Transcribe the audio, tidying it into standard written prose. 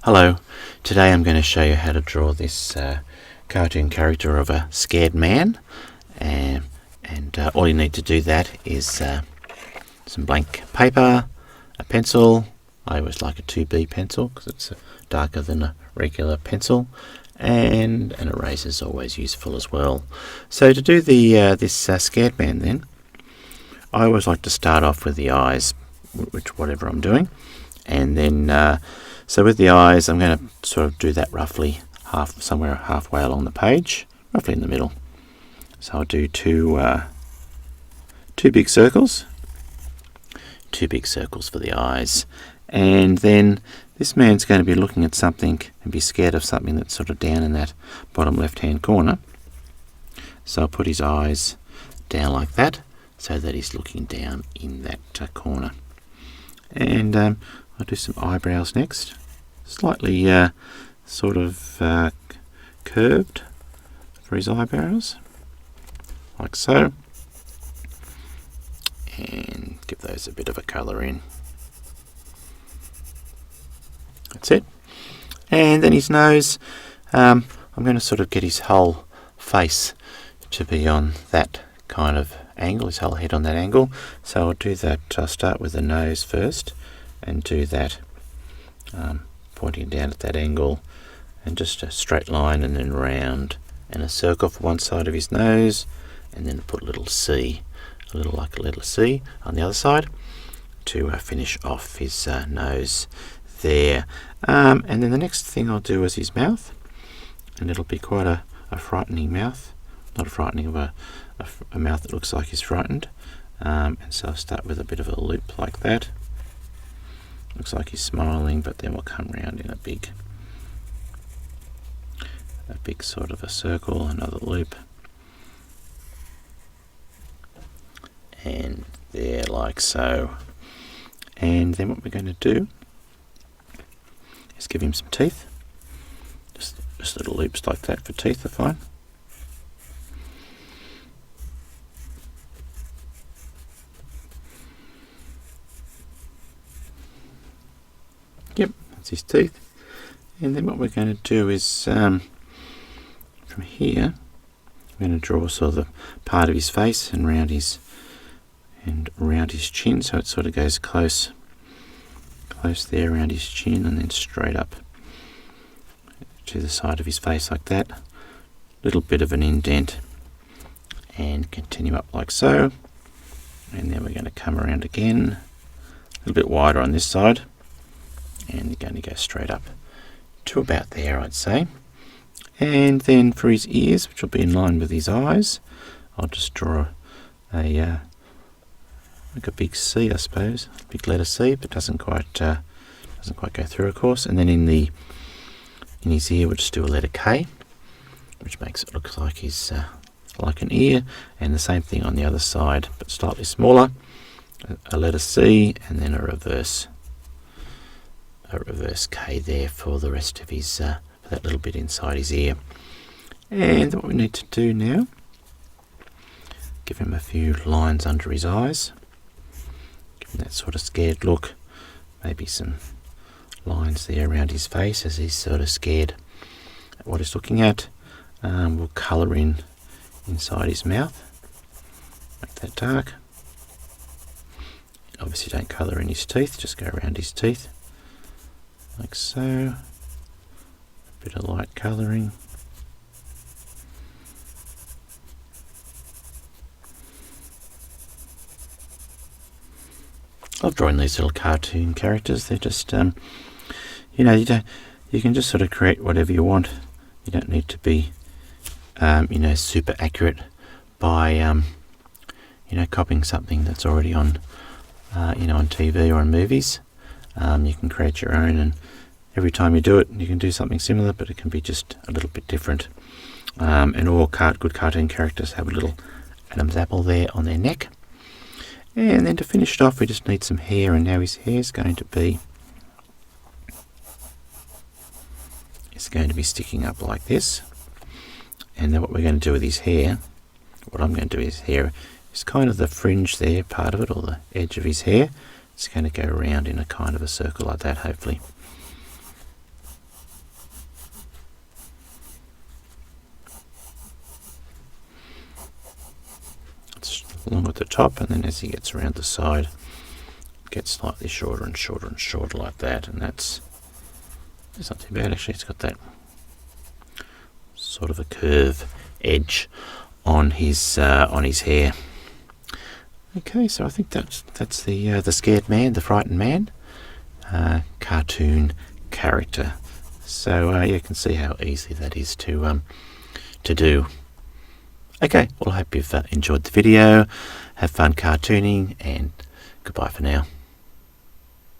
Hello, today I'm going to show you how to draw this cartoon character of a scared man, and all you need to do that is some blank paper, a pencil. I always like a 2B pencil because it's darker than a regular pencil, and an eraser is always useful as well. So to do this scared man then, I always like to start off with the eyes, whatever I'm doing, and then so with the eyes, I'm going to sort of do that roughly somewhere halfway along the page, roughly in the middle. So I'll do two big circles for the eyes, and then this man's going to be looking at something and be scared of something that's sort of down in that bottom left-hand corner. So I'll put his eyes down like that, so that he's looking down in that corner. And I'll do some eyebrows next. Slightly sort of curved for his eyebrows, like so. And give those a bit of a colour in. That's it. And then his nose, I'm going to sort of get his whole face to be on that kind of angle, his whole head on that angle. So I'll do that. I'll start with the nose first and do that, pointing down at that angle, and just a straight line and then round, and a circle for one side of his nose, and then put a little C, a little like a letter C on the other side to finish off his nose there. And then the next thing I'll do is his mouth, and it'll be quite a frightening mouth, not a frightening of a mouth that looks like he's frightened. And so I'll start with a bit of a loop like that. Looks like he's smiling, but then we'll come round in a big sort of a circle, another loop, and there, like so. And then what we're going to do is give him some teeth. Just little loops like that for teeth are fine. Yep, that's his teeth. And then what we're going to do is from here, I'm going to draw sort of the part of his face and around his chin, so it sort of goes close there around his chin, and then straight up to the side of his face like that. Little bit of an indent, and continue up like so. And then we're going to come around again, a little bit wider on this side, and you're going to go straight up to about there, I'd say. And then for his ears, which will be in line with his eyes, I'll just draw like a big C, I suppose, big letter C, but doesn't quite go through, of course. And then in his ear, we'll just do a letter K, which makes it look like he's like an ear. And the same thing on the other side, but slightly smaller, a letter C, and then a reverse K there for the rest of his for that little bit inside his ear. And what we need to do now, give him a few lines under his eyes, give him that sort of scared look, maybe some lines there around his face as he's sort of scared at what he's looking at. We'll colour in inside his mouth, make that dark. Obviously don't colour in his teeth, just go around his teeth like so. A bit of light colouring. I love drawing these little cartoon characters. They're just, you can just sort of create whatever you want. You don't need to be, super accurate by, copying something that's already on, on TV or in movies. You can create your own, and every time you do it, you can do something similar, but it can be just a little bit different. And all good cartoon characters have a little Adam's apple there on their neck. And then to finish it off, we just need some hair, and now his hair is going to be sticking up like this. And then what we're going to do with his hair, what I'm going to do with his hair, is kind of the fringe there, part of it, or the edge of his hair. It's going to go around in a kind of a circle like that, hopefully. along at the top, and then as he gets around the side, it gets slightly shorter and shorter and shorter like that, and that's not too bad actually. It's got that sort of a curve edge on his hair. Okay, so I think that's the scared man, the frightened man, cartoon character. So you can see how easy that is to do. Okay, well I hope you've enjoyed the video. Have fun cartooning, and goodbye for now.